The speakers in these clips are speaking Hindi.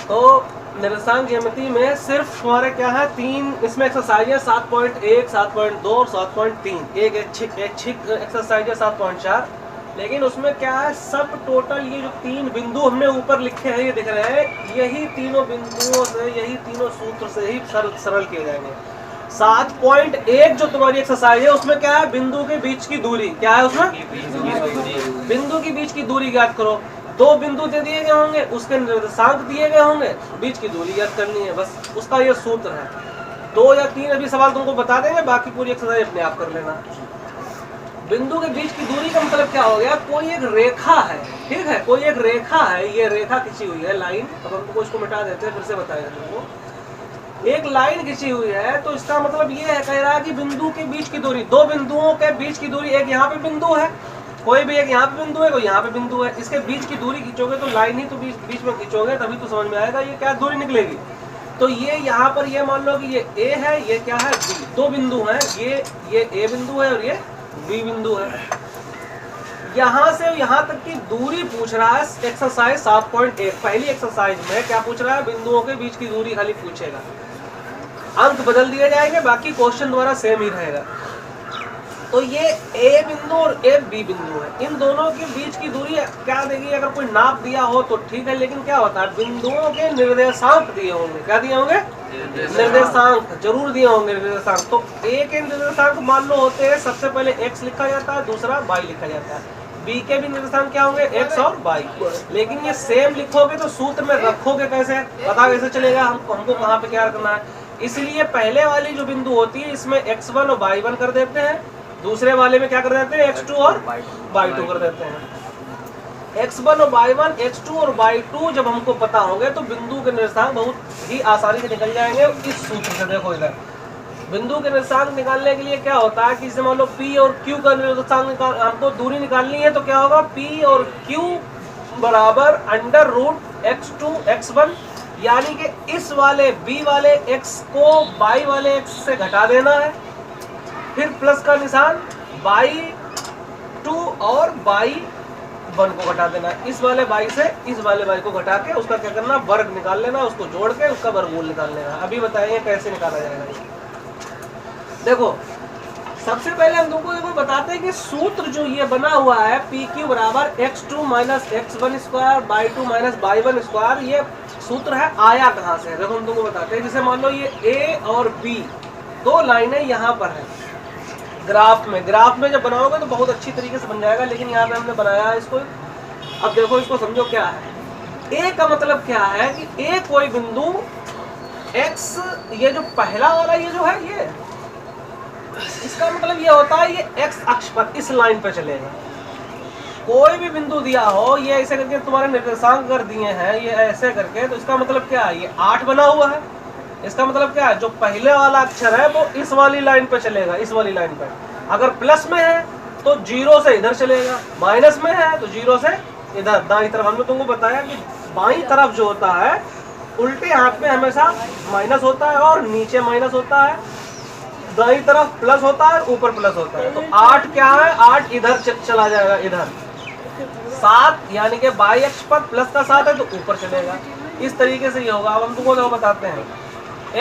तो निर्देशांक ज्यामिति में सिर्फ हमारे क्या है, 3 इसमें एक्सरसाइज है, 7.1, 7.2 और 7.3। एक एक्सरसाइज है 7.4, लेकिन उसमें क्या है, सब टोटल ये जो 3 बिंदु हमने ऊपर लिखे हैं, ये दिख रहे हैं, यही तीनों बिंदुओं से, यही तीनों सूत्र से ही सरल किए जाएंगे। 7.1 जो तुम्हारी एक्सरसाइज है उसमें क्या है, बिंदु के बीच की दूरी क्या है, उसमें बिंदु की बीच की दूरी ज्ञात करो। 2 बिंदु दे दिए गए होंगे, उसके निर्देशांक दिए गए होंगे, बीच की दूरी ज्ञात करनी है, बस उसका ये सूत्र है। 2 या 3 अभी सवाल तुमको बता देंगे, बाकी पूरी एक्सरसाइज अपने आप कर लेना। बिंदु के बीच की दूरी का मतलब क्या हो गया, कोई एक रेखा है, ठीक है, कोई एक रेखा है, ये रेखा खींची हुई है, लाइन। अब हमको इसको मिटा देते हैं, फिर से बताएगा तुमको। एक लाइन खींची हुई है, तो इसका मतलब ये है, कह रहा है कि बिंदु के बीच की दूरी, 2 बिंदुओं के बीच की दूरी, एक यहाँ पे बिंदु है, कोई भी एक यहाँ पे बिंदु है, कोई यहाँ पे बिंदु है, इसके बीच की दूरी खींचोगे तो लाइन ही तो बीच में खींचोगे, तभी तो समझ में आएगा ये क्या दूरी निकलेगी। तो ये यहाँ पर ये मान लो कि ये ए है, ये क्या है, बी। 2 बिंदु हैं, ये ए बिंदु है और ये बी बिंदु है। यहाँ से यहाँ तक की दूरी पूछ रहा है एक्सरसाइज 7.1। पहली एक्सरसाइज में क्या पूछ रहा है, बिंदुओं के बीच की दूरी खाली पूछेगा, अंक बदल दिए जाएंगे, बाकी क्वेश्चन द्वारा सेम ही रहेगा। तो ये ए बिंदु और ए बी बिंदु है, इन दोनों के बीच की दूरी क्या देगी, अगर कोई नाप दिया हो तो ठीक है, लेकिन क्या होता है, बिंदुओं के निर्देशांक दिए होंगे, क्या दिए होंगे, निर्देशांक जरूर दिए होंगे, निर्देशांक। तो ए के निर्देशांक मान लो होते हैं, सबसे पहले एक्स लिखा जाता है, दूसरा वाई लिखा जाता है। बी के भी निर्देशांक क्या होंगे, एक्स और वाई। लेकिन ये सेम लिखोगे तो सूत्र में रखोगे कैसे, पता कैसे चलेगा हमको कहाँ पे क्या करना है। इसलिए पहले वाली जो बिंदु होती है, इसमें x1 और y1 कर देते हैं, दूसरे वाले में क्या कर देते हैं, x2 और y2 कर देते हैं। x1 और y1, x2 और y2 जब हमको पता होंगे तो बिंदु के निर्देशांक बहुत ही आसानी से निकल जाएंगे। इस सूत्र से देखो, इधर बिंदु के निर्देशांक निकालने के लिए क्या होता है कि जैसे मान लो p और q का निर्देशांक हमको दूरी निकालनी है, तो क्या होगा, p और q बराबर √x2 x1, यानी कि इस वाले b वाले x को y वाले x से घटा देना है, फिर प्लस का निशान y2 और y1 को घटा देना है। इस वाले y से इस वाले y को घटा के उसका क्या करना, वर्ग निकाल लेना, उसको जोड़ के उसका वर्गमूल निकाल लेना। अभी बताइए कैसे निकाला जाएगा ये। देखो सबसे पहले हम तुमको देखो बताते हैं कि सूत्र जो ये बना हुआ है, PQ बराबर x2 minus x1 square y2 minus y1 square, ये सूत्र है, आया कहाँ से है, देखो हम तुमको बताते हैं। जैसे मान लो ये A और B 2 लाइनें यहाँ पर है, ग्राफ में जब बनाओगे तो बहुत अच्छी तरीके से बन जाएगा, लेकिन यहाँ पे हमने बनाया है इसको। अब देखो इसको समझो क्या है। A का मतलब क्या है कि A कोई बिंदु x, ये जो पहला वाला ये जो है, ये इसका मतलब ये होता है ये x अक्ष पर इस लाइन पर चलेगा। कोई भी बिंदु दिया हो, ये ऐसे करके तुम्हारे निर्देशांक कर दिए हैं, ये ऐसे करके, तो इसका मतलब क्या है, ये 8 बना हुआ है। इसका मतलब क्या है, जो पहले वाला अक्षर है वो इस वाली लाइन पे चलेगा, इस वाली लाइन पे। अगर प्लस में है तो 0 से इधर चलेगा, माइनस में है तो 0 से इधर दाईं तरफ। हमने तुमको बताया कि बाईं तरफ जो होता है, उल्टे हाथ में हमेशा माइनस होता है और नीचे माइनस होता है, दाईं तरफ प्लस होता है, ऊपर प्लस होता है। तो 8 क्या है, 8 इधर चला जाएगा, इधर 7, यानी कि बाई अक्ष पर प्लस का 7 है तो ऊपर चलेगा। इस तरीके से ये होगा। अब हम तुमको बताते हैं a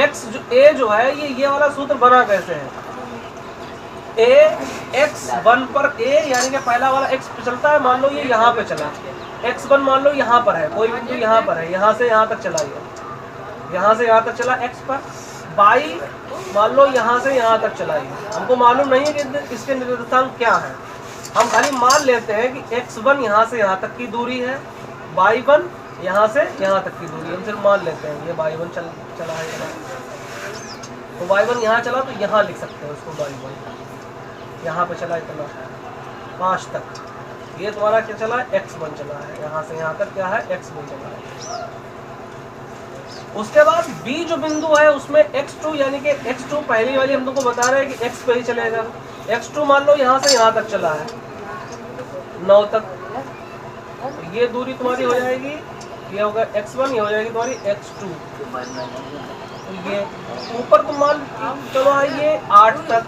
जो है, ये वाला सूत्र बना कैसे है। x1 पर a, यानी कि पहला वाला x पे चलता है, मान लो ये यहाँ पे चला, x1 मान लो यहाँ पर है, कोई बिंदु यहाँ पर है, यहाँ से यहाँ तक चला, यहाँ से यहाँ तक चला x पर। y मान लो यहाँ से यहाँ तक चला, हमको मालूम नहीं है कि इसके निर्देशांक क्या है, हम खाली मान लेते हैं कि x1 यहाँ से यहाँ तक की दूरी है, y1 यहाँ से यहाँ तक की दूरी, हम सिर्फ मान लेते हैं ये y1 चला है यहाँ, तो y1 यहाँ चला तो यहाँ लिख सकते हैं उसको, y1 यहाँ पे चला इतना 5 तक, ये तुम्हारा क्या चला है, x1 चला है, यहाँ से यहाँ तक क्या है, x1 चला है। उसके बाद B जो बिंदु है उसमें x2, यानी कि x2 पहली वाली हम तुमको बता रहे हैं कि x पे ही चलेगा। x2 मान लो यहाँ से यहाँ तक चला है 9 तक, तो ये दूरी तुम्हारी हो जाएगी, ये होगा x1, ये हो जाएगी तुम्हारी x2। तो ये ऊपर तुम मान चलो आइए 8 तक,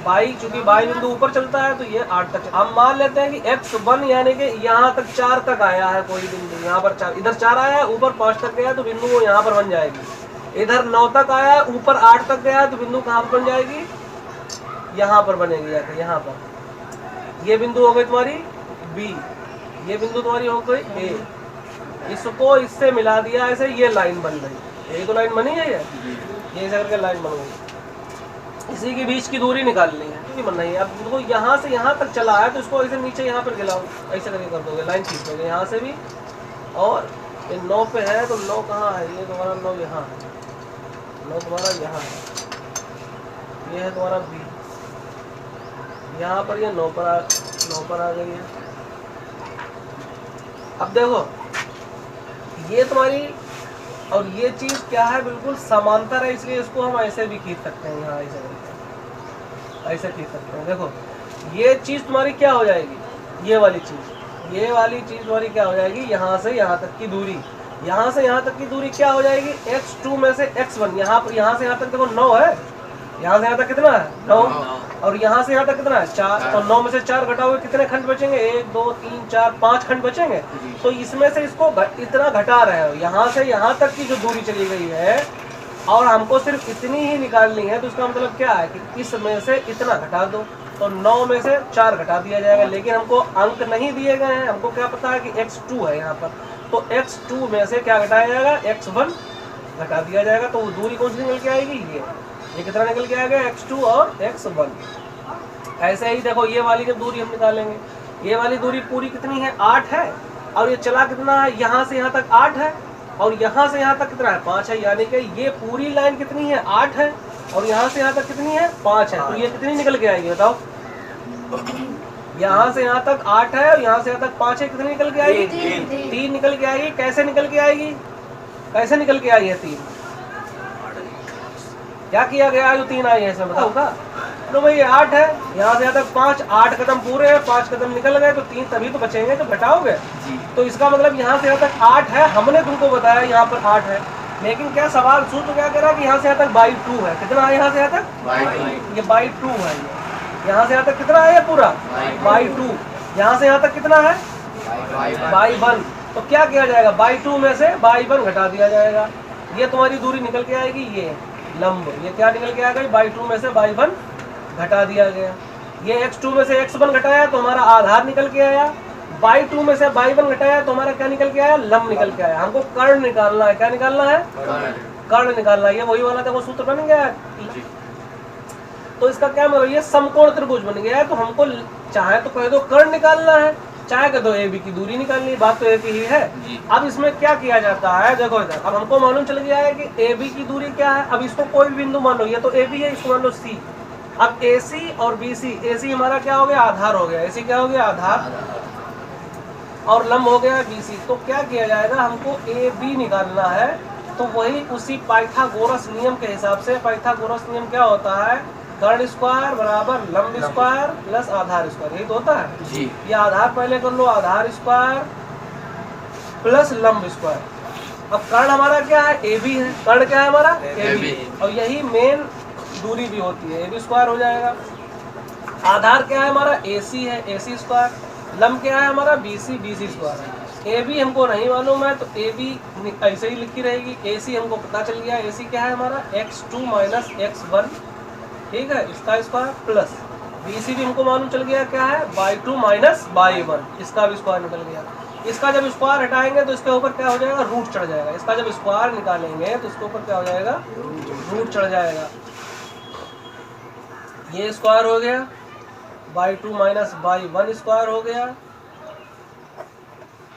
बाई, चूंकि बाई बिंदु ऊपर चलता है तो ये 8 तक। हम मान लेते हैं कि x1 यानी कि यहाँ तक 4 तक आया है कोई बिंदु, यहाँ पर 4, इधर 4 आया है, ऊपर 5 तक गया तो बिंदु वो यहाँ पर बन जाएगी। इधर 9 तक आया है, ऊपर 8 तक गया तो बिंदु कहाँ पर बन जाएगी, यहाँ पर बनेगी जाके, यहाँ पर। ये बिंदु हो गई तुम्हारी B, ये बिंदु तुम्हारी हो गई A। इसको इससे मिला दिया ऐसे, ये लाइन बन गई, यही तो लाइन बनी है ये ऐसे करके लाइन बन गई। इसी के बीच की दूरी निकालनी है, नहीं बनना है। अब देखो यहाँ से यहाँ तक चला है तो इसको ऐसे नीचे यहाँ पर गिलाओ, ऐसे करके कर दोगे, लाइन खींच दोगे यहाँ से भी। और ये 9 पे है तो 9 कहाँ है, ये तुम्हारा 9 यहाँ है, 9 तुम्हारा यहाँ है, ये है तुम्हारा B, यहाँ पर ये 9 पर आ गई है। अब देखो ये तुम्हारी और ये चीज क्या है, बिल्कुल समांतर है, इसलिए इसको हम ऐसे भी खींच सकते हैं, यहाँ ऐसे खींच सकते हैं। देखो ये चीज तुम्हारी क्या हो जाएगी, ये वाली चीज तुम्हारी क्या हो जाएगी, यहाँ से यहाँ तक की दूरी, यहाँ से यहाँ तक की दूरी क्या हो जाएगी, x2 में से x1। यहाँ से यहाँ तक देखो 9 है, यहाँ से यहाँ तक कितना है 9, और यहाँ से यहाँ तक कितना है 4, तो 9 में से 4 घटाओगे कितने खंड बचेंगे, 1 2 3 4 5 खंड बचेंगे। तो इसमें से इसको इतना घटा रहे हो, यहाँ से यहाँ तक की जो दूरी चली गई है और हमको सिर्फ इतनी ही निकालनी है, तो इसका मतलब क्या है कि इसमें से इतना घटा दो, तो 9 में से 4 घटा दिया जाएगा। लेकिन हमको अंक नहीं दिए गए हैं, हमको क्या पता है कि x2 है यहाँ पर, तो x2 में से क्या घटाया जाएगा, x1 घटा दिया जाएगा। तो वो दूरी कौन सी निकल के आएगी, ये कितना निकल के आएगा, x2 और x1। ऐसे ही देखो ये वाली जब दूरी हम निकालेंगे, ये वाली दूरी पूरी कितनी है 8 है, और ये चला कितना है, यहाँ से यहाँ तक 8 है, और यहाँ से यहाँ तक कितना है 5 है, यानी कि ये पूरी लाइन कितनी है 8 है, और यहाँ से यहाँ तक कितनी है 5 है। तो ये कितनी निकल के आएगी बताओ, यहाँ से यहाँ तक 8 है और यहाँ से यहाँ तक 5 है, कितनी निकल के आएगी, 3 निकल के आएगी। कैसे निकल के आएगी, कैसे निकल के आई है 3, क्या किया गया जो 3 आई है इसमें बताओ का, तो भाई 8 है, यहाँ से यहाँ तक 5, 8 कदम पूरे हैं, 5 कदम निकल गए तो 3 तभी तो बचेंगे, तो घटाओगे। तो इसका मतलब यहाँ से यहाँ तक 8 है, हमने तुमको बताया यहाँ पर 8 है, लेकिन क्या सवाल सूत्र क्या कह रहा है कि यहाँ से यहाँ तक बाई 2 है, कितना है यहाँ से यहाँ तक, ये बाई 2 है, यहाँ से यहाँ तक कितना है पूरा बाई 2, यहाँ से यहाँ तक कितना है बाई 1। तो क्या किया जाएगा, बाई 2 में से बाई 1 घटा दिया जाएगा, ये तुम्हारी दूरी निकल के आएगी, ये लंब, ये क्या निकल के आ गई, बाई 2 में से बाई 1 घटा दिया गया। ये x2 में से x1 घटाया तो हमारा आधार निकल के आया, बाई 2 में से बाई 1 घटाया तो हमारा क्या निकल के आया, लंब निकल के आया। हमको कर्ण निकालना है, क्या निकालना है, कर्ण निकालना है। ये वही वाला देखो सूत्र बन गया है। तो इसका क्या मतलब, ये समकोण त्रिभुज बन गया है। तो हमको चाहे तो कह दो कर्ण निकालना है, चाहे कह दो AB की दूरी निकालनी है, बात तो एक ही है। अब इसमें क्या किया जाता है, देखो इधर अब हमको मालूम चल गया है कि AB की दूरी क्या है। अब इसको कोई भी बिंदु मान लो, ये तो AB है, इसको मान लो C। अब AC और BC, AC हमारा क्या हो गया, आधार हो गया, AC क्या हो गया, आधार, और लंब हो गया BC। तो क्या किया जाएगा, हमको AB निकालना है। तो वही उसी पाइथागोरस नियम के हिसाब से, पाइथागोरस नियम क्या होता है, कर्ण स्क्वायर बराबर लंब स्क्वायर प्लस आधार स्क्वायर, यही तो होता है जी। ये आधार पहले कर लो, आधार स्क्वायर प्लस लंब स्क्वायर। अब कर्ण हमारा क्या है, AB है, कर्ण क्या है हमारा AB, और यही मेन दूरी भी होती है, AB स्क्वायर हो जाएगा। आधार क्या है हमारा, AC है, AC स्क्वायर। लंब क्या है हमारा, BC, BC स्क्वायर है। AB हमको नहीं मालूम है तो AB ऐसे ही लिखी रहेगी। AC हमको पता चल गया, AC क्या है हमारा, x2 माइनस x1, ठीक है, इसका स्क्वायर प्लस BC भी हमको मालूम चल गया क्या है, बाई 2 माइनस बाई 1, इसका भी स्क्वायर निकल गया। इसका जब स्क्वायर हटाएंगे तो इसके ऊपर क्या हो जाएगा, रूट चढ़ जाएगा। इसका जब स्क्वायर निकालेंगे तो इसके ऊपर क्या हो जाएगा, रूट चढ़ जाएगा। ये स्क्वायर हो गया, बाई 2 माइनस बाई 1 स्क्वायर हो गया,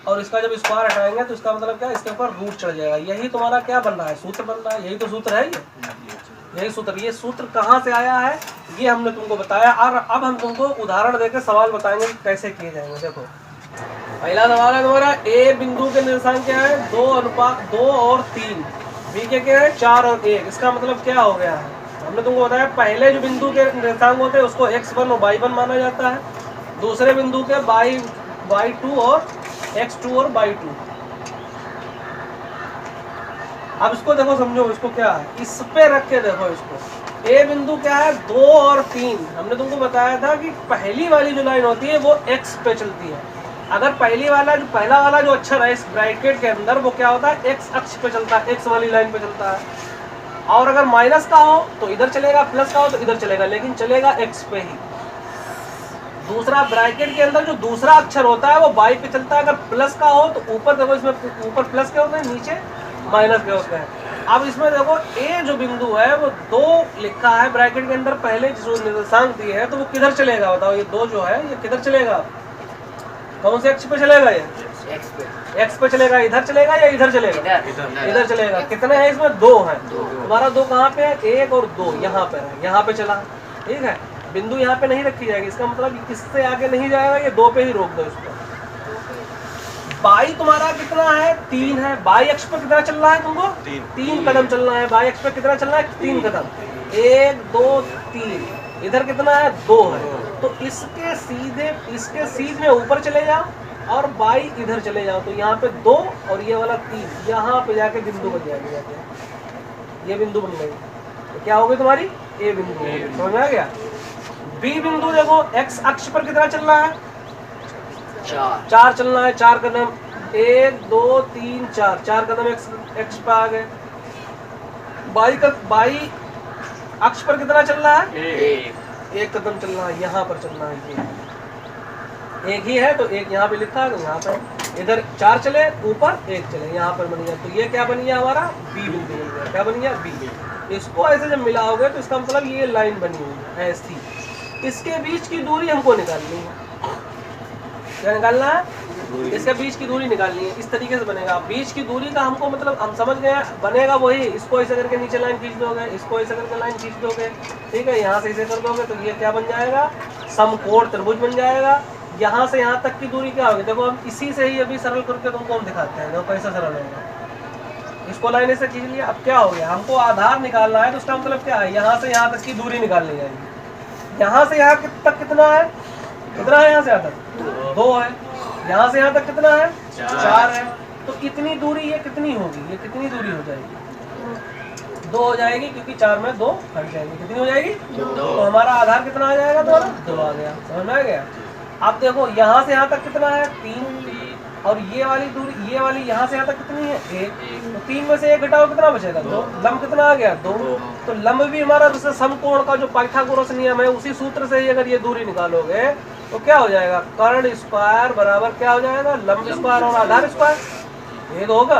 और इसका जब स्क्वायर हटाएंगे तो इसका मतलब क्या, इसके ऊपर रूट चढ़ जाएगा। यही तुम्हारा क्या बन रहा है, सूत्र बन रहा है, यही तो सूत्र है यही सूत्र। ये सूत्र कहाँ से आया है, ये हमने तुमको बताया। और अब हम तुमको उदाहरण देकर सवाल बताएंगे कैसे किए जाएंगे। देखो पहला सवाल है तुम्हारा, ए बिंदु के निर्देशांक क्या है, 2:2 और 3, बी के क्या है 4 और 1। इसका मतलब क्या हो गया है, हमने तुमको बताया पहले जो बिंदु के निर्देशांक होते हैं उसको x1 और y1 माना जाता है, दूसरे बिंदु के y2 और x2 और y2। अब इसको देखो समझो, इसको क्या है, इस पे रख के देखो इसको, ए बिंदु क्या है 2 और 3। हमने तुमको बताया था कि पहली वाली जो लाइन होती है वो x पे चलती है। अगर पहला वाला जो अक्षर है इस ब्रैकेट के अंदर वो क्या होता है x अक्ष पे चलता है, x वाली लाइन पे चलता है। और अगर माइनस का हो तो इधर चलेगा, प्लस का हो तो इधर चलेगा, लेकिन चलेगा x पे ही। दूसरा ब्रैकेट के अंदर जो दूसरा अक्षर होता है वो y पे चलता है। अगर प्लस का हो तो ऊपर देखो, इसमें ऊपर प्लस के होते हैं, नीचे माइनस के होते हैं। अब इसमें देखो ए जो बिंदु है वो 2 लिखा है ब्रैकेट के अंदर, पहले जो निर्देशांक दी है तो वो किधर चलेगा बताओ? ये 2 जो है ये किधर चलेगा? कौन से अक्ष पे चलेगा? ये एक्स पे चलेगा। इधर चलेगा या इधर चलेगा? इधर चलेगा। कितने हैं इसमें? 2 हैं। तुम्हारा 2 कहाँ पे है? 1 और 2 यहाँ पे है, यहाँ पे चला। ठीक है, बिंदु यहाँ पे नहीं रखी जाएगी, इसका मतलब इससे आगे नहीं जाएगा, ये 2 पे ही रोक दो इसको। बाई तुम्हारा कितना है? 3 है। बाई अक्ष पर कितना चल रहा है तुमको? 3 कदम चलना है। बाई अक्ष पर कितना चलना है? 3 कदम। 1 2 3। इधर कितना है? 2 है। तो इसके सीधे ऊपर चले जाओ और बाई इधर चले जाओ, तो यहाँ पे 2 और ये वाला 3, यहाँ पे जाके बिंदु बन जाएगी। ये बिंदु बन गई तो क्या होगी तुम्हारी? ए बिंदु। समझ में आ गया? बी बिंदु देखो, एक्स अक्ष पर कितना चल रहा है? 4 चलना है। 4 कदम। 1 2 3 4। 4 कदम एक्स पे आ गए। बाई अक्ष पर कितना चल रहा है? 1 कदम चलना है, यहाँ पर चलना है। ये एक ही है तो एक यहाँ पे लिखा है तो यहाँ पे। इधर 4 चले, ऊपर 1 चले, यहाँ पर बन गया। तो ये क्या बन गया हमारा? बी बिंदु बन गया। क्या बन गया? बी। इसको ऐसे जब मिलाओगे तो इसका मतलब ये लाइन बनी हुई है ऐसी। इसके बीच की दूरी हमको निकालनी है। क्या निकालना है? इसके बीच की दूरी निकालनी है। इस तरीके से बनेगा। बीच की दूरी का हमको मतलब हम समझ गए, बनेगा वही। इसको ऐसे करके नीचे लाइन खींच दोगे, इसको ऐसे करके लाइन खींच दोगे। ठीक है, यहाँ से ऐसे कर दोगे तो ये क्या बन जाएगा? समकोण त्रिभुज बन जाएगा। यहाँ से यहाँ तक की दूरी क्या होगी? देखो हम इसी से ही अभी सरल करके तुमको हम दिखाते हैं। देखो कैसा सरल होगा। इसको लाइन ऐसे खींच लिया। अब क्या हो गया? हमको आधार निकालना है तो उसका मतलब क्या है? यहाँ से यहाँ तक की दूरी निकालनी जाएगी। यहाँ से यहाँ तक कितना है? कितना है यहाँ से यहाँ तक? 2 है। यहाँ से यहाँ तक कितना है? 4 है। तो कितनी दूरी ये कितनी होगी? ये कितनी दूरी हो जाएगी? 2 हो जाएगी, क्योंकि 4 में 2 हट जाएंगे। कितनी हो जाएगी? 2। तो हमारा आधार कितना आ जाएगा? तो 2 आ गया। समझ में आ गया? अब देखो यहाँ से यहाँ तक कितना है? 3। और ये वाली दूरी, ये वाली यहाँ से यहाँ तक कितनी है? 1। तो 3 में से 1 घटाओ, कितना बचेगा? 2। लंब कितना आ गया? 2। तो लंब भी हमारा जैसे समकोण का जो पाइथागोरस नियम है उसी सूत्र से ही अगर ये दूरी निकालोगे तो क्या हो जाएगा? कर्ण स्क्वायर बराबर क्या हो जाएगा? लंब स्क्वायर और आधार स्क्वायर। ये तो होगा।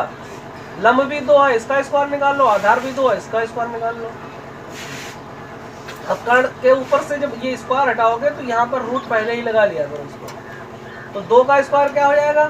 लंब भी 2 है, इसका स्क्वायर निकाल लो। आधार भी 2 है, इसका स्क्वायर निकाल लो। अब कर्ण के ऊपर से जब ये स्क्वायर हटाओगे तो यहाँ पर रूट पहले ही लगा लिया करो इसको। तो 2 का स्क्वायर क्या हो जाएगा?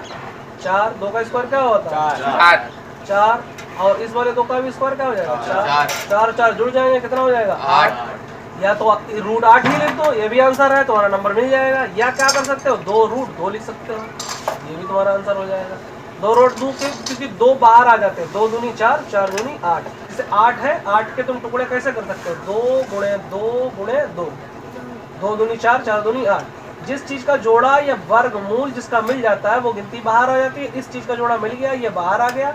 4। 2 का स्क्वायर क्या होता है? 4। और इस वाले 2 का भी स्क्वायर क्या हो जाएगा? 4। 4 जुड़ जाएंगे, कितना हो जाएगा? 8। या तो रूट 8 ही लिख दो, ये भी आंसर है, तुम्हारा नंबर मिल जाएगा। या क्या कर सकते हो? 2 रूट 2 लिख सकते हो, ये भी तुम्हारा आंसर हो जाएगा। 2 रूट 2 के, क्योंकि 2 बाहर आ जाते हैं। 2 दूनी 4, 4 दूनी 8। जैसे 8 है, 8 के तुम टुकड़े कैसे कर सकते हो? 2 गुणे 2 गुणे 2। 2 दूनी 4, 4 दूनी 8। जिस चीज का जोड़ा या वर्गमूल जिसका मिल जाता है वो गिनती बाहर आ जाती है। इस चीज का जोड़ा मिल गया, ये बाहर आ गया।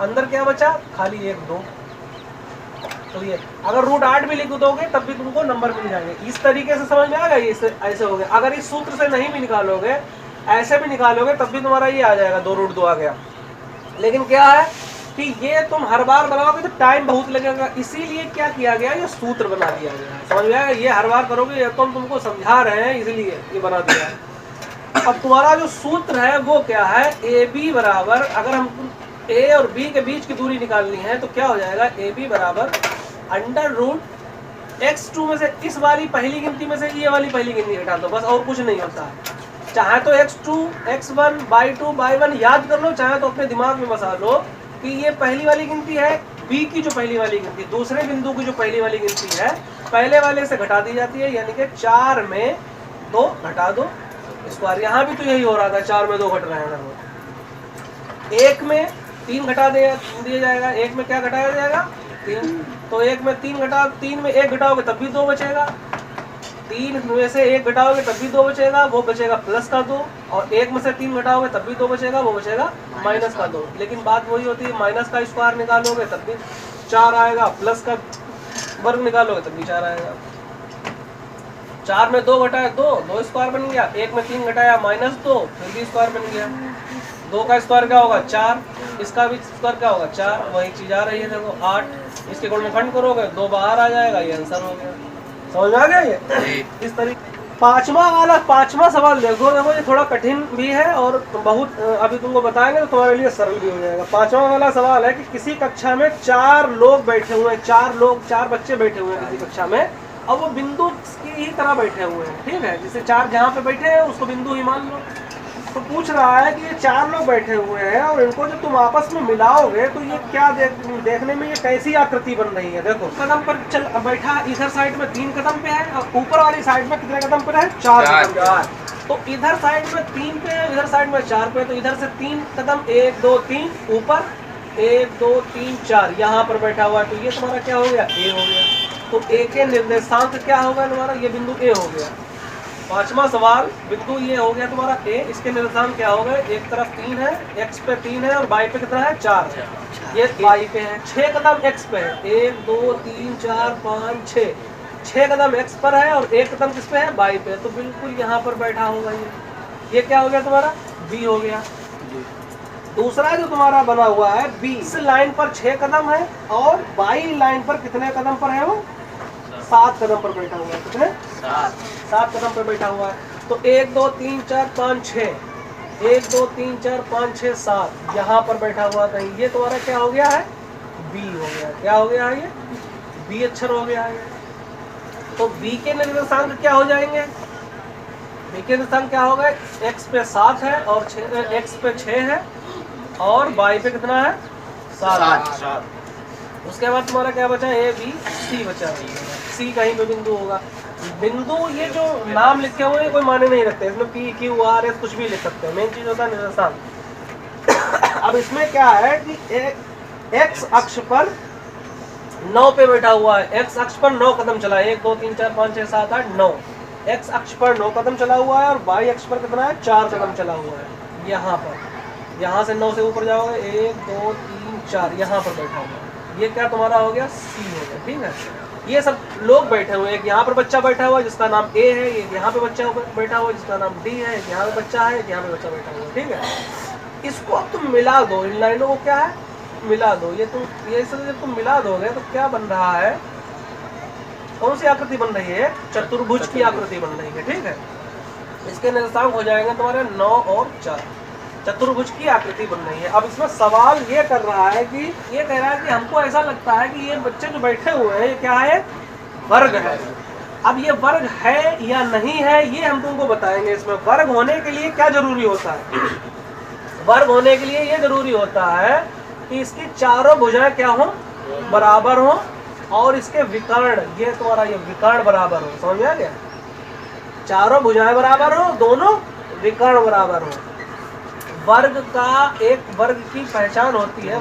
अंदर क्या बचा? खाली 1 2। तो ये अगर रूट 8 भी लिख दोगे तब भी तुमको नंबर मिल जाएंगे। इस तरीके से समझ में आएगा? ये ऐसे हो गया। अगर इस सूत्र से नहीं भी निकालोगे, ऐसे भी निकालोगे तब भी तुम्हारा ये आ जाएगा, 2 रूट 2 आ गया। लेकिन क्या है कि ये तुम हर बार बनाओगे तो टाइम बहुत लगेगा, इसीलिए क्या किया गया? ये सूत्र बना दिया गया। समझ में आएगा? ये हर बार करोगे, ये तो हम तुमको समझा रहे हैं इसलिए ये बना दिया है। अब तुम्हारा जो सूत्र है वो क्या है? ए बी बराबर, अगर हम ए और बी के बीच की दूरी निकालनी है तो क्या हो जाएगा? ए बी बराबर अंडर रूट x2 में से इस वाली पहली गिनती में से ये वाली पहली गिनती घटा दो, बस और कुछ नहीं होता है। चाहे तो x2 x1 बाई 2 बाई 1 याद कर लो, चाहे तो अपने दिमाग में बसा लो कि ये पहली वाली गिनती है। b की जो पहली वाली गिनती, दूसरे बिंदु की जो पहली वाली गिनती है, पहले वाले से घटा दी जाती है, यानी कि 4 में 2 घटा दो स्क्वायर। यहाँ भी तो यही हो रहा था, 4 में 2 घट रहे हैं। 1 में 3 घटा दिया जाएगा। 1 में क्या घटाया जाएगा? 3। तो 1 में 3 घटा, 3 में 1 घटाओगे तब भी 2 बचेगा। 3 में से 1 घटाओगे तब भी 2 बचेगा, वो बचेगा प्लस का 2। और 1 में से 3 घटाओगे तब भी 2 बचेगा, वो बचेगा माइनस का 2। लेकिन बात वही होती है, माइनस का स्क्वायर निकालोगे तब भी 4 आएगा, प्लस का वर्ग निकालोगे तब भी 4 आएगा। 4 में 2 घटाया 2, 2 स्क्वायर बन गया। 1 में 3 घटाया -2, फिर भी स्क्वायर बन गया। 2 का स्क्वायर क्या होगा 4, इसका भी स्क्वायर क्या होगा 4, वही चीज आ रही है देखो 8। इसके गुणनखंड करोगे 2 बाहर आ जाएगा, ये आंसर हो गया। समझ में आ गया ये? इस तरीके। पांचवा सवाल देखो ये थोड़ा कठिन भी है और बहुत अभी तुमको बताएंगे तो तुम्हारे लिए सरल भी हो जाएगा। पांचवा वाला सवाल है कि किसी कक्षा में 4 लोग बैठे हुए हैं, 4 बच्चे बैठे हुए हैं किसी कक्षा में, और वो बिंदु की ही तरह बैठे हुए हैं, ठीक है। जैसे 4 जहाँ पे बैठे हैं उसको बिंदु ही मान लो। तो पूछ रहा है कि ये 4 लोग बैठे हुए हैं और इनको जब तुम आपस में मिलाओगे तो ये क्या देखने में ये कैसी आकृति बन रही है। देखो कदम पर चल बैठा, इधर साइड में 3 कदम पे है और ऊपर वाली साइड में कितने कदम पर है 4 कदम पे। तो इधर साइड में 3 पे है, इधर साइड में 4 पे, तो इधर से 3 कदम 1 2 3 ऊपर 1 2 3 4 यहाँ पर बैठा हुआ है। तो ये तुम्हारा क्या हो गया ए हो गया। तो ए के निर्देशांक क्या होगा तुम्हारा, ये बिंदु ए हो गया। पांचवा सवाल बिंदु ये हो गया तुम्हारा ए, इसके निर्देशांक क्या हो गए, एक तरफ 3 है, x पे 3 है और y पे कितना है 4 है, ये y पे है। 6 कदम x पे है, 1 2 3 4 5 6, 6 कदम x पर है और 1 कदम किस पे है y पे, तो बिल्कुल यहाँ पर बैठा होगा ये क्या हो गया तुम्हारा b हो गया। दूसरा जो तुम्हारा बना हुआ है b, इस लाइन पर 6 कदम है और y लाइन पर कितने कदम पर है वो 7 कदम पर बैठा हुआ है। कितने 7 कदम पर बैठा हुआ है। तो 1 2 3 4 5 6, 1 2 3 4 5 6 7 यहाँ पर बैठा हुआ कहीं, ये तुम्हारा क्या हो गया है B हो गया। क्या हो गया है ये B अक्षर हो गया है। तो B के निर्देशांक क्या हो जाएंगे, B के निर्देशांक क्या हो गए, x पे 7 है और x पे 6 है और y पे कितना है 7। उसके बाद तुम्हारा क्या बचा A B C बचा, C कहीं पे बिंदु होगा। बिंदु ये जो नाम लिखे हुए हैं कोई माने नहीं रखते, इसमें P Q R S कुछ भी लिख सकते हैं, मेन चीज होता है निर्देशांक। अब इसमें क्या है कि x अक्ष पर 9 पे बैठा हुआ है, x अक्ष पर 9 कदम चला है, 1 2 3 4 5 6 7 8 9, x अक्ष पर 9 कदम चला हुआ है और y अक्ष पर कितना है 4 कदम चला हुआ है। यहाँ पर यहाँ से 9 से ऊपर जाओगे 1 2 3 4 यहाँ पर बैठा हुआ है, ये क्या तुम्हारा हो गया C हो गया, ठीक है। ये सब लोग बैठे हुए हैं, एक यहाँ पर बच्चा बैठा हुआ है जिसका नाम A है, एक यहाँ पे बच्चा बैठा हुआ है जिसका नाम D है, एक यहाँ पे बच्चा है, एक यहाँ पे बच्चा बैठा हुआ है, ठीक है। इसको अब तुम मिला दो, इन लाइनों को क्या है मिला दो, ये सब जब तुम मिला दोगे तो क्या बन रहा है, कौन सी आकृति बन रही है, चतुर्भुज की आकृति बन रही है, ठीक है। इसके निर्देशांक हो जाएंगे तुम्हारे 9 और 4, चतुर्भुज की आकृति बन रही है। अब इसमें सवाल ये कर रहा है कि ये कह रहा है कि हमको ऐसा लगता है कि ये बच्चे जो बैठे हुए हैं ये क्या है वर्ग है। अब ये वर्ग है या नहीं है ये हम तुमको बताएंगे। इसमें वर्ग होने के लिए क्या जरूरी होता है, वर्ग होने के लिए ये जरूरी होता है कि इसकी चारों भुजाएं क्या हो बराबर हो और इसके विकर्ण, ये तुम्हारा ये विकर्ण बराबर हो। समझ में आ गया, चारों भुजाएं बराबर हो, दोनों विकर्ण बराबर हो। वर्ग का एक वर्ग की पहचान होती है,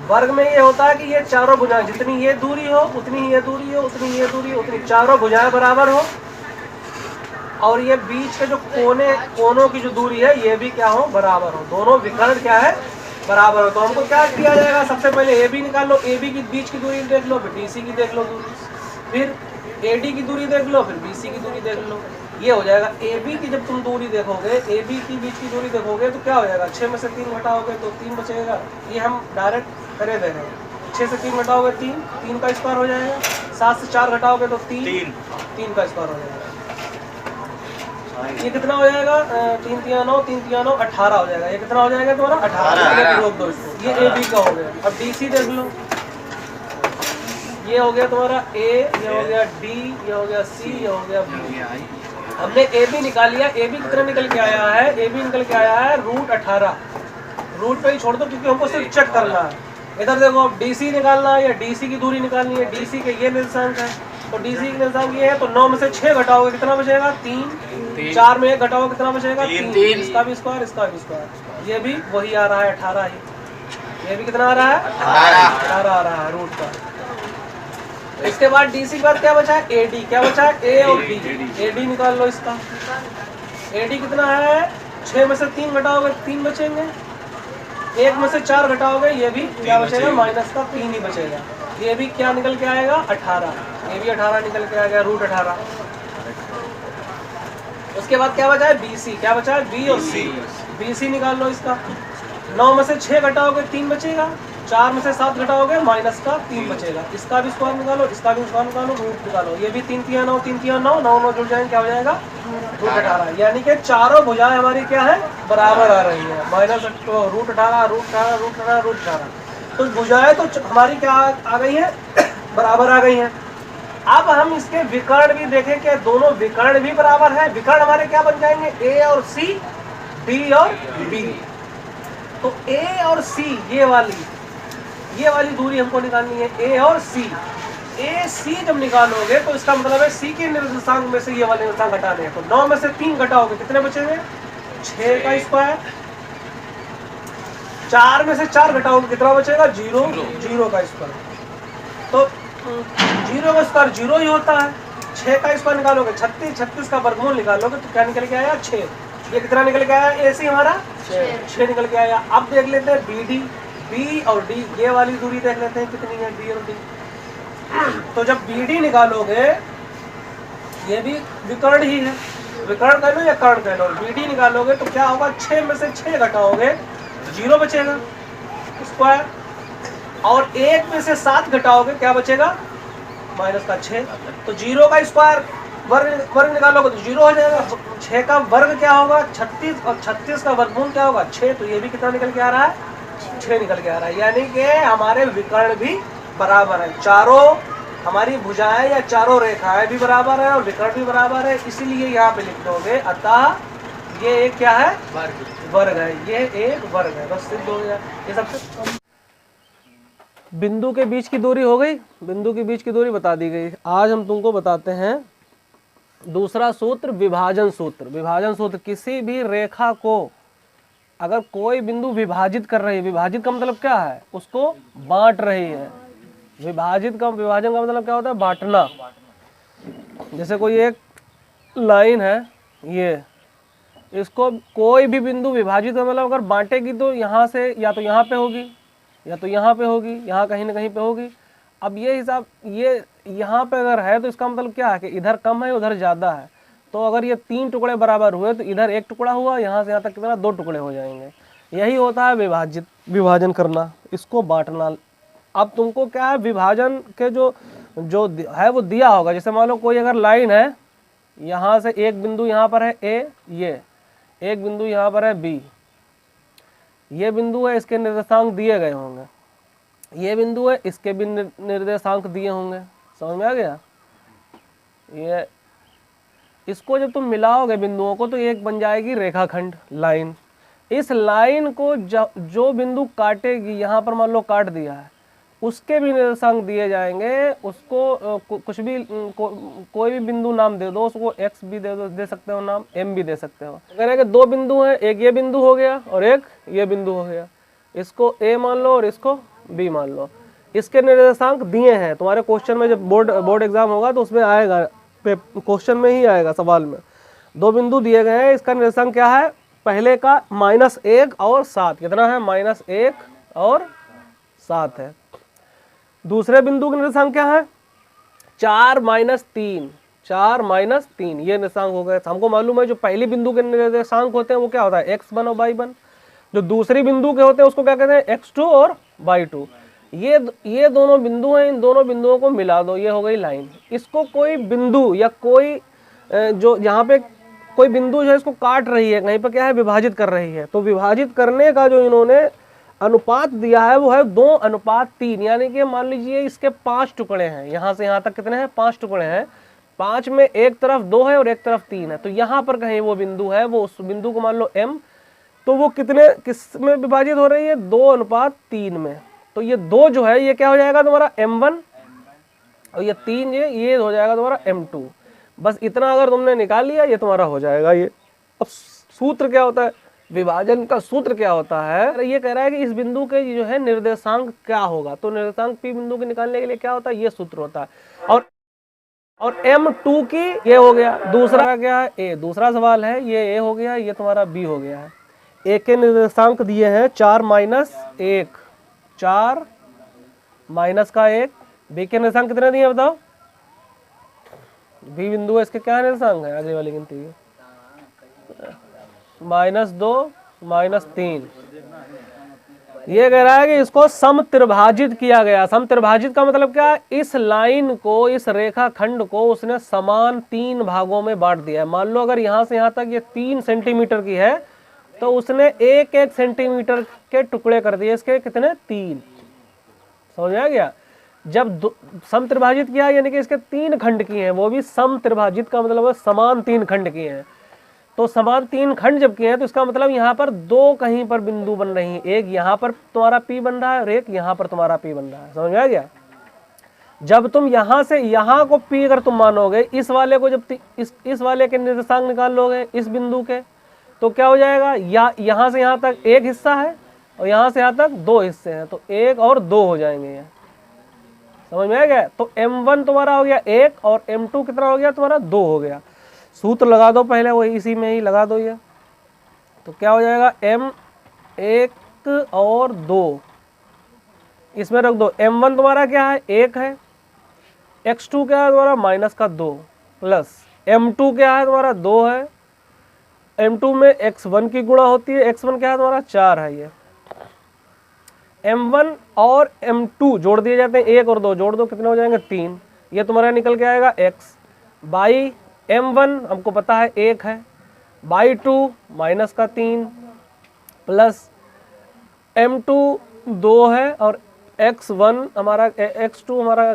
वर्ग में ये होता है कि ये चारों भुजाएं जितनी ये दूरी हो उतनी ही ये दूरी हो, उतनी ये दूरी हो, उतनी चारों भुजाएं बराबर हो और ये बीच के जो कोनों की जो दूरी है ये भी क्या हो बराबर हो, दोनों विकर्ण क्या है बराबर हो। तो हमको क्या किया जाएगा, सबसे पहले AB निकाल लो, AB की बीच की दूरी देख लो, फिर BC की देख लो दूरी, फिर AD की दूरी देख लो, फिर BC की दूरी देख लो, ये हो जाएगा। AB की जब तुम दूरी देखोगे, AB की बीच की दूरी देखोगे तो क्या हो जाएगा, 6 में से 3 घटाओगे तो 3 बचेगा, ये हम डायरेक्ट करे दे रहे हैं। 6 से 3 घटाओगे 3 का स्क्वायर हो जाएगा, 7 से 4 घटाओगे तो 3 का स्क्वायर हो जाएगा। ये कितना हो जाएगा, 3 3 9 3 3 9 18 हो जाएगा। ये कितना हो जाएगा तुम्हारा 18, रोक दो इसको। ये AB का हो गया। अब DC देख लो, ये हो गया तुम्हारा A, ये हो गया D, ये हो गया C, ये हो गया B। हमने AB निकाल लिया, AB कितना निकल के आया है, AB निकल के आया है √18। रूट पे ही छोड़ दो क्योंकि हमको सिर्फ चेक करना है। इधर देखो अब DC निकालना है या DC की दूरी निकालनी है, DC के ये निर्देशांक है तो DC के निर्देशांक ये है, तो 9 में से 6 घटाओगे कितना बचेगा 3, 4 में 1 घटाओगे कितना बचेगा 3, इसका भी स्क्वायर इसका भी स्क्वायर, ये भी वही आ रहा है 18 ही, ये भी कितना आ रहा है 18 आ रहा है रूट का। इसके बाद DC के बाद क्या बचा है AD, क्या बचा है A और D, AD निकाल लो इसका। AD कितना है, 6 में से 3 घटाओगे 3 बचेंगे, 1 में से 4 घटाओगे ये भी क्या बचेगा, माइनस का 3 ही बचेगा। ये भी क्या निकल के आएगा, 18, ये भी 18 निकल के आएगा, रूट 18। उसके बाद क्या बचा है, BC, क्या बचा है, B और C। BC निकाल लो इसका। 9 में से 6 घटाओगे 3 बचेगा, 4 में से 7 घटाओगे माइनस का 3 बचेगा। इसका भी स्क्वायर निकालो, इसका भी स्क्वायर निकालो, रूट निकालो। ये भी 3 3 9, 3 3 9, 9 9 जुड़ जाएंगे, क्या हो जाएगा, रूट 18। यानी कि चारों भुजाएं हमारी क्या है, बराबर आ रही है। Minus root 18, root 18, root 18, root 18। तो भुजाएं तो हमारी क्या आ गई है, बराबर आ गई है। अब हम इसके विकर्ण भी देखें कि दोनों विकर्ण भी बराबर है। विकर्ण हमारे क्या बन जाएंगे, A और C, D और B। तो A और C ये वाली दूरी हमको निकालनी है, A और C। A C जब निकालोगे तो इसका मतलब है C के निर्देशांक में से ये वाले निर्देशांक घटाने हैं। तो 9 में से 3 घटाओगे कितने बचेंगे, 6 का स्क्वायर। 4 में से 4 घटाओगे कितना बचेगा, 0 0 का स्क्वायर। तो 0 का स्क्वायर 0 ही होता है। 6 का स्क्वायर निकालोगे 36, 36 का वर्गमूल निकालोगे तो क्या निकल के आया, 6। ये कितना निकल के आया, AC हमारा 6 निकल के आया। अब देख लेते हैं BD, B और D, ये वाली दूरी देख लेते हैं कितनी है, B और D। तो जब BD निकालोगे, ये भी विकर्ण ही है, विकर्ण कह लो या कर्ण कह लो। BD निकालोगे तो क्या होगा, 6 में से 6 घटाओगे 0 बचेगा स्क्वायर। और 1 में से 7 घटाओगे क्या बचेगा, माइनस का 6। तो 0 का स्क्वायर वर्ग निकालोगे तो 0 हो जाएगा। 6 का वर्ग क्या होगा, 36, और 36 का वर्गमूल क्या होगा, 6। तो ये भी कितना निकल के आ रहा है, 6 निकल के आ रहा है। यानी कि हमारे विकर्ण भी बराबर है, चारों हमारी भुजाएं या चारों रेखाएं भी बराबर है और विकर्ण भी बराबर है। इसीलिए यहाँ पे लिख दोगे, अतः ये एक क्या है, वर्ग है, ये एक वर्ग है। बस सिद्ध हो गया। ये सबसे बिंदु के बीच की दूरी हो गई, बिंदु के बीच की दूरी बता दी गई। आज हम तुमको बताते हैं दूसरा सूत्र, विभाजन सूत्र। विभाजन सूत्र, किसी भी रेखा को अगर कोई बिंदु विभाजित कर रही है, विभाजित का मतलब क्या है, उसको बांट रही है। विभाजन का मतलब क्या होता है, बांटना। जैसे कोई एक लाइन है, ये इसको कोई भी बिंदु विभाजित का मतलब अगर बांटेगी तो यहाँ से या तो यहाँ पे होगी या तो यहाँ पे होगी, यहाँ कहीं ना कहीं पे होगी। अब ये हिसाब, ये यहाँ पे अगर है तो इसका मतलब क्या है कि इधर कम है उधर ज़्यादा है। तो अगर ये 3 टुकड़े बराबर हुए तो इधर 1 टुकड़ा हुआ, यहाँ से यहाँ तक कितना, 2 टुकड़े हो जाएंगे। यही होता है विभाजन करना, इसको बांटना। अब तुमको क्या है, विभाजन के जो है वो दिया होगा। जैसे मान लो कोई अगर लाइन है, यहाँ से एक बिंदु यहाँ पर है A, ये एक बिंदु यहाँ पर है B, ये बिंदु है, इसके निर्देशांक दिए गए होंगे। ये बिंदु है, इसके भी निर्देशांक दिए होंगे। समझ में आ गया। ये इसको जब तुम मिलाओगे बिंदुओं को तो एक बन जाएगी रेखाखंड, लाइन। इस लाइन को जो बिंदु काटेगी, यहाँ पर मान लो काट दिया है, उसके भी निर्देशांक दिए जाएंगे। उसको कुछ भी कोई भी बिंदु नाम दे दो, उसको x भी दे सकते हो नाम, m भी दे सकते हो। कह रहे हैं कि 2 बिंदु हैं, एक ये बिंदु हो गया और एक ये बिंदु हो गया। इसको A मान लो और इसको B मान लो। इसके निर्देशांक दिए हैं। तुम्हारे क्वेश्चन में जब बोर्ड एग्जाम होगा तो उसमें आएगा, क्वेश्चन में ही आएगा, सवाल में। 2 बिंदु दिए गए हैं, इसका निर्देशांक क्या है, पहले का -1 और 7। कितना है, -1 और 7 है। दूसरे बिंदु के निर्देशांक क्या है, 4 -3, 4 -3 ये निर्देशांक हो गए। हमको मालूम है जो पहली बिंदु के निर्देशांक होते हैं वो क्या होता है, x1 और y1। जो दूसरी बिंदु के होते हैं उसको क्या कहते हैं, x2 और y2। ये दोनों बिंदु हैं, इन दोनों बिंदुओं को मिला दो, ये हो गई लाइन। इसको कोई बिंदु या कोई जो यहाँ पे कोई बिंदु जो है इसको काट रही है, कहीं पर क्या है, विभाजित कर रही है। तो विभाजित करने का जो इन्होंने अनुपात दिया है वो है 2:3। यानी कि मान लीजिए इसके 5 टुकड़े हैं, यहाँ से यहाँ तक कितने हैं, 5 टुकड़े हैं। 5 में एक तरफ 2 है और एक तरफ 3 है। तो यहाँ पर कहीं वो बिंदु है, वो उस बिंदु को मान लो m, तो वो किस में विभाजित हो रही है, 2:3 में। तो ये 2 जो है ये क्या हो जाएगा तुम्हारा m1 और ये 3 ये हो जाएगा तुम्हारा m2। बस इतना अगर तुमने निकाल लिया ये तुम्हारा हो जाएगा ये। अब सूत्र क्या होता है, विभाजन का सूत्र क्या होता है, ये कह रहा है कि इस बिंदु के जो है निर्देशांक क्या होगा। तो निर्देशांक P बिंदु के निकालने के लिए क्या होता है, ये सूत्र होता है। और M2 की ये हो गया। दूसरा क्या है, A। दूसरा सवाल है ये A हो गया, ये तुम्हारा B हो गया है। ए के निर्देशांक दिए हैं 4 माइनस 1, 4 माइनस का 1। बी के निर्देशांक कितने दिए बताओ? बी बिंदु है, इसके क्या निर्देशांक है आगे वाली गिनती के? -2 -3। ये कह रहा है कि इसको समत्रिभाजित किया गया। समत्रिभाजित का मतलब क्या है? इस लाइन को, इस रेखा खंड को उसने समान 3 भागों में बांट दिया है। मान लो अगर यहाँ से यहाँ तक ये 3 सेंटीमीटर की है तो उसने 1-1 सेंटीमीटर के टुकड़े कर दिए। इसके कितने? 3। समझ में आ गया? जब समत्रिभाजित किया यानी कि इसके 3 खंड किए हैं, वो भी समत्रिभाजित का मतलब है समान 3 खंड किए हैं। तो समान 3 खंड जब किए हैं तो इसका मतलब यहाँ पर 2 कहीं पर बिंदु बन रही हैं। एक यहाँ पर तुम्हारा P बन रहा है और एक यहाँ पर तुम्हारा P बन रहा है। समझ में आ गया? जब तुम यहाँ से यहाँ को P अगर तुम मानोगे, इस वाले को जब इस वाले के निर्देशांक निकाल लोगे इस बिंदु के, तो क्या हो जाएगा? यहाँ से यहाँ तक एक हिस्सा है और यहाँ से यहाँ तक 2 हिस्से हैं, तो 1 और 2 हो जाएंगे ये। समझ में आ गया? तो M1 तुम्हारा हो गया 1 और M2 कितना हो गया तुम्हारा? 2 हो गया। सूत्र लगा दो पहले, वही इसी में ही लगा दो ये। तो क्या हो जाएगा? M1 और 2 इसमें रख दो। M1 तुम्हारा क्या है? 1 है। X2 क्या है तुम्हारा? -2 प्लस M2 क्या है तुम्हारा? 2 है। M2 में X1 की गुणा होती है। X1 क्या है तुम्हारा? 4 है। ये M1 और M2 जोड़ दिए जाते हैं, 1 और 2 जोड़ दो, कितने हो जाएंगे? 3। ये तुम्हारा निकल के आएगा X बाई M1 हमको पता है 1 है, बाई 2 -3 प्लस M2 2 है और X2 हमारा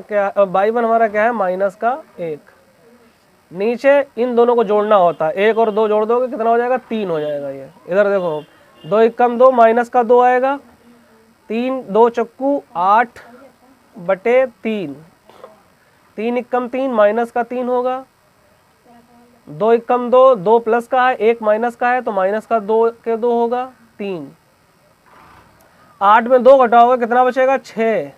क्या, बाई 1 हमारा क्या है? -1। नीचे इन दोनों को जोड़ना होता है, 1 और 2 जोड़ दोगे कितना हो जाएगा? 3 हो जाएगा। ये इधर देखो, 2 × 2 -2 आएगा, 3 2 चक्कू 8/3, 3 × 3 -3 होगा, 2 × 2 2 प्लस का है, 1 माइनस का है, तो -2 के 2 होगा 3। 8 में 2 घटाओगे कितना बचेगा? 6,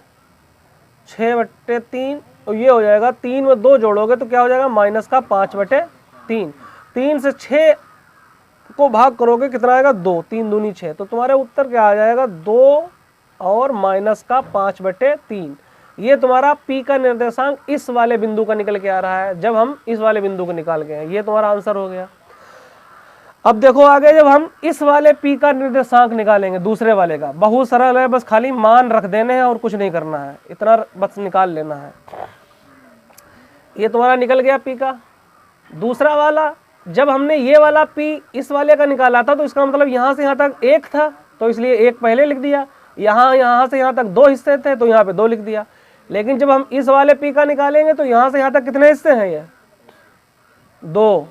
6/3। और ये हो जाएगा 3 में 2 जोड़ोगे तो क्या हो जाएगा? -5/3। 3 से 6 को भाग करोगे कितना आएगा? 2, 3 दूनी 6। तो तुम्हारे उत्तर क्या आ जाएगा? 2 और -5/3। ये तुम्हारा P का निर्देशांक इस वाले बिंदु का निकल के आ रहा है, जब हम इस वाले बिंदु को निकाल के हैं। ये तुम्हारा आंसर हो गया। अब देखो आगे, जब हम इस वाले P का निर्देशांक निकालेंगे, दूसरे वाले का, बहुत सरल है, बस खाली मान रख देने हैं और कुछ नहीं करना है, इतना बस निकाल लेना है। ये तुम्हारा निकल गया P का। दूसरा वाला, जब हमने ये वाला P इस वाले का निकाला था तो इसका मतलब यहाँ से यहाँ तक 1 था, तो इसलिए 1 पहले लिख दिया। यहाँ से यहाँ तक 2 हिस्से थे तो यहाँ पे 2 लिख दिया। लेकिन जब हम इस वाले P का निकालेंगे तो यहाँ से यहाँ तक कितने हिस्से हैं? ये 2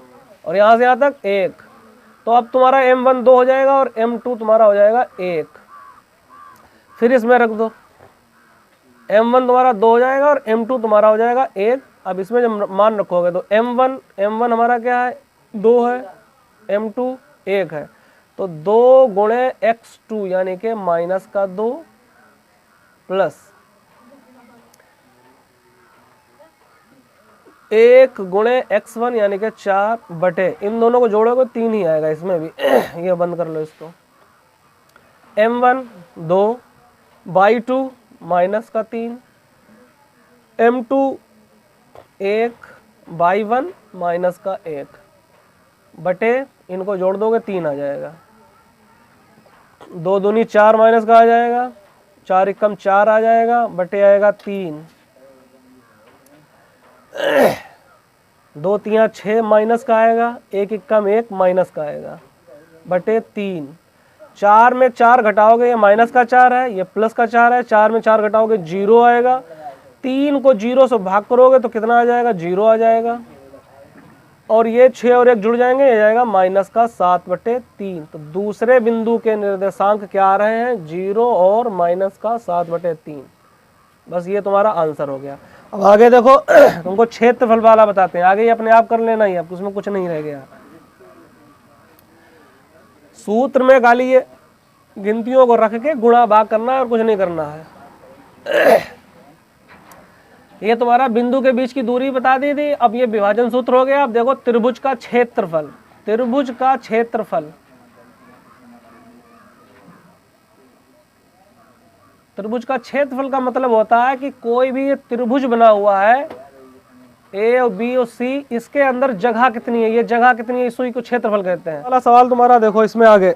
और यहाँ से यहाँ तक 1। तो अब तुम्हारा M1 2 हो जाएगा और M2 तुम्हारा हो जाएगा 1। फिर इसमें रख दो, M1 तुम्हारा 2 हो जाएगा और M2 तुम्हारा हो जाएगा 1। अब इसमें जब मान रखोगे तो M1 हमारा क्या है? 2 है, M2 1 है, तो 2 × X2 यानी कि -2 प्लस 1 × X1 यानी कि 4 बटे, इन दोनों को जोड़ोगे 3 ही आएगा इसमें भी। ये बंद कर लो इसको। M1 2 बाई 2 -3, M2 1 बाई 1 -1 बटे, इनको जोड़ दोगे 3 आ जाएगा। 2 दूनी 4 माइनस का आ जाएगा, 4 × 4 आ जाएगा, बटे आएगा 3, 2 × 6 माइनस का आएगा, 1 × 1 माइनस का आएगा, बटे 3। 4 में 4 घटाओगे, ये -4 है, ये +4 है, 4 में 4 घटाओगे 0 आएगा। 3 को 0 से भाग करोगे तो कितना आ जाएगा? 0 आ जाएगा। और ये 6 और 1 जुड़ जाएंगे, ये जाएगा -7/3। तो दूसरे बिंदु के निर्देशांक क्या आ रहे हैं? 0 और -7/3। बस ये तुम्हारा आंसर हो गया। अब आगे देखो, तुमको क्षेत्रफल वाला बताते हैं, आगे ये अपने आप कर लेना ही, अब उसमें कुछ नहीं रह गया। सूत्र में खाली ये गिनतियों को रख के गुणा भाग करना है और कुछ नहीं करना है। ये तुम्हारा बिंदु के बीच की दूरी बता दी थी। अब ये विभाजन सूत्र हो गया। अब देखो त्रिभुज का क्षेत्रफल, त्रिभुज का क्षेत्रफल त्रिभुज का क्षेत्रफल का मतलब होता है कि कोई भी ये त्रिभुज बना हुआ है ए और बी और सी, इसके अंदर जगह कितनी है, ये जगह कितनी है, इसी को क्षेत्रफल कहते हैं। वाला सवाल तुम्हारा देखो इसमें आगे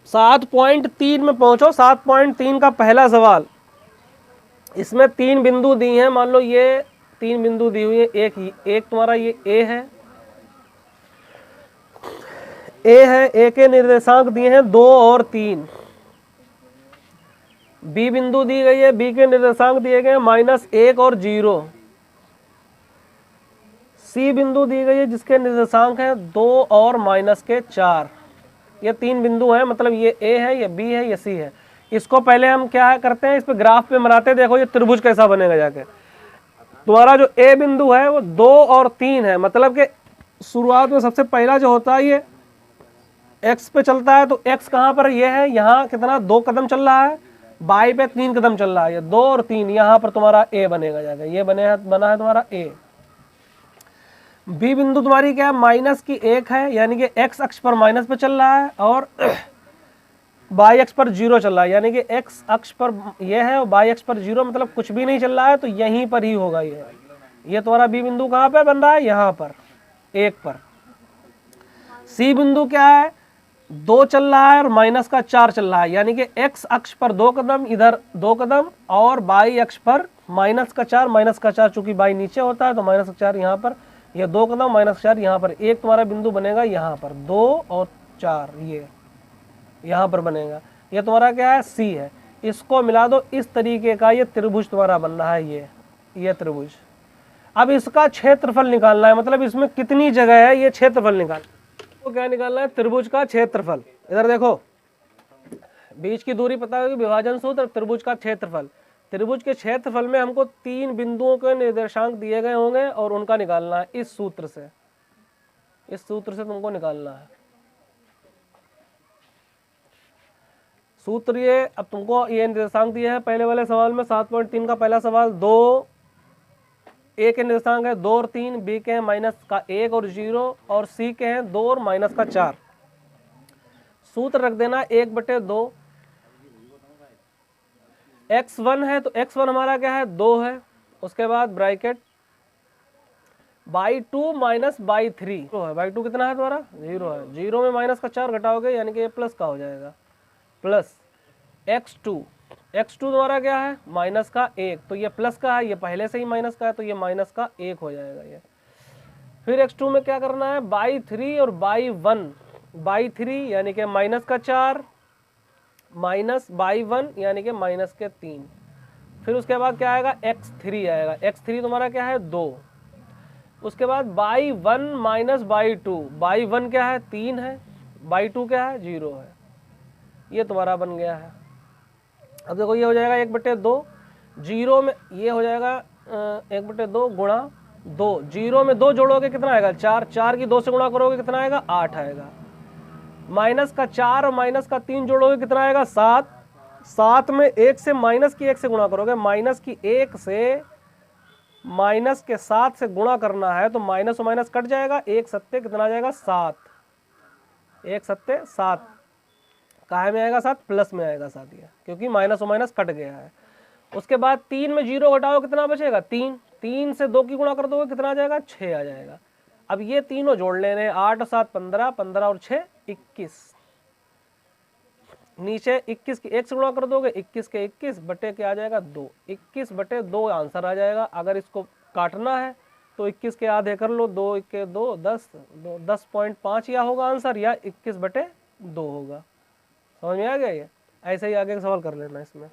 7.3 में पहुंचो। 7.3 का पहला सवाल, इसमें 3 बिंदु दी हैं। मान लो ये 3 बिंदु दी हुई है। एक तुम्हारा ये ए है, ए के निर्देशांक दिए हैं 2 और 3। बी बिंदु दी गई है, बी के निर्देशांक दिए गए -1 और 0। सी बिंदु दी गई है जिसके निर्देशांक है 2 और -4। ये 3 बिंदु हैं, मतलब ये ए है, ये बी है, ये सी है। इसको पहले हम क्या करते हैं, इस पे ग्राफ पे बनाते हैं। देखो ये त्रिभुज कैसा बनेगा जाके। तुम्हारा जो ए बिंदु है वो 2 और 3 है, मतलब कि शुरुआत में सबसे पहला जो होता है ये एक्स पे चलता है। तो एक्स कहाँ पर ये है, यहाँ कितना 2 कदम चल रहा है, बाई पे 3 कदम चल रहा है। ये 2 और 3 यहाँ पर तुम्हारा ए बनेगा जाएगा। ये बना है तुम्हारा ए। बी बिंदु तुम्हारी क्या है, -1 है, यानी कि एक्स अक्ष पर माइनस पे चल रहा है और बाई अक्ष पर 0 चल रहा है, यानी कि एक्स अक्ष पर ये है और बाई अक्ष पर 0, मतलब कुछ भी नहीं चल रहा है, तो यहीं पर ही होगा ये तुम्हारा बी बिंदु कहाँ पे बन रहा है, यहाँ पर 1 पर। सी बिंदु क्या है, 2 चल रहा है और -4 चल रहा है, यानी कि एक्स अक्ष पर 2 कदम, इधर 2 कदम, और बाई अक्ष पर -4 चूंकि बाई नीचे होता है तो -4 यहाँ पर, ये 2 कदम -4 यहाँ पर। एक तुम्हारा बिंदु बनेगा यहाँ पर 2 और 4, ये यहाँ पर बनेगा। ये तुम्हारा क्या है, सी है। इसको मिला दो, इस तरीके का ये त्रिभुज तुम्हारा बन रहा है, ये त्रिभुज। अब इसका क्षेत्रफल निकालना है, मतलब इसमें कितनी जगह है, ये क्षेत्रफल निकालना। तो क्या निकालना है, त्रिभुज का क्षेत्रफल। इधर देखो, बीच की दूरी पता होगी, विभाजन सूत्र, त्रिभुज का क्षेत्रफल। त्रिभुज के क्षेत्रफल में हमको 3 बिंदुओं के निर्देशांक दिए गए होंगे और उनका निकालना है इस सूत्र से। इस सूत्र से तुमको निकालना है सूत्र। ये अब तुमको ये निर्देशांक दिए हैं पहले वाले सवाल में। 7.3 का पहला सवाल, 2 ए के निर्देशांक है 2 और 3, बी के हैं -1 और 0, और सी के हैं 2 और -4। सूत्र रख देना 1/2। x1 है तो x1 हमारा क्या है, 2 है। उसके बाद ब्रैकेट (2 - 3) (2) कितना है तुम्हारा, 0 है। 0 में -4 घटाओगे यानी कि ये प्लस का हो जाएगा, प्लस x2 तुम्हारा क्या है, -1, तो ये प्लस का है, ये पहले से ही माइनस का है, तो ये -1 हो जाएगा ये। फिर x2 में क्या करना है, (3) और (1). (3) यानी कि -4 माइनस (1) यानी कि -3। फिर उसके बाद क्या आएगा, x3 आएगा। x3 तुम्हारा क्या है, 2। उसके बाद (1 - 2). (1) क्या है, 3 है, (2) क्या है, 0 है। ये तुम्हारा बन गया है। अब देखो ये हो जाएगा 1/2। 0 में ये हो जाएगा 1/2 गुणा 2। 0 में 2 जोड़ोगे कितना आएगा, 4। 4 की 2 से गुणा करोगे कितना आएगा, 8 आएगा। -4 और -3 जोड़ोगे कितना आएगा, 7। 7 में 1 से -1 से गुणा करोगे, -1 से -7 से गुणा करना है, तो माइनस और माइनस कट जाएगा। 1 7 कितना आ जाएगा, 7। 1 7 7 काहे में आएगा, 7 प्लस में आएगा 7, ये क्योंकि माइनस और माइनस कट गया है। उसके बाद 3 में 0 घटाओ कितना बचेगा, 3। 3 से 2 की गुणा कर दोगे कितना आ जाएगा, 6 आ जाएगा। अब ये तीनों जोड़ लेने, 8 और 7 15, 15 और 6 21। नीचे 21 की 1 से गुणा कर दोगे, 21 के 21 बटे क्या आ जाएगा, 2। 21/2 आंसर आ जाएगा। अगर इसको काटना है तो 21 के आधे कर लो, 2 के 2 10, 10.5 या होगा आंसर, या 21/2 होगा। समझ में आ गया ये। ऐसे ही आगे का सवाल कर लेना इसमें।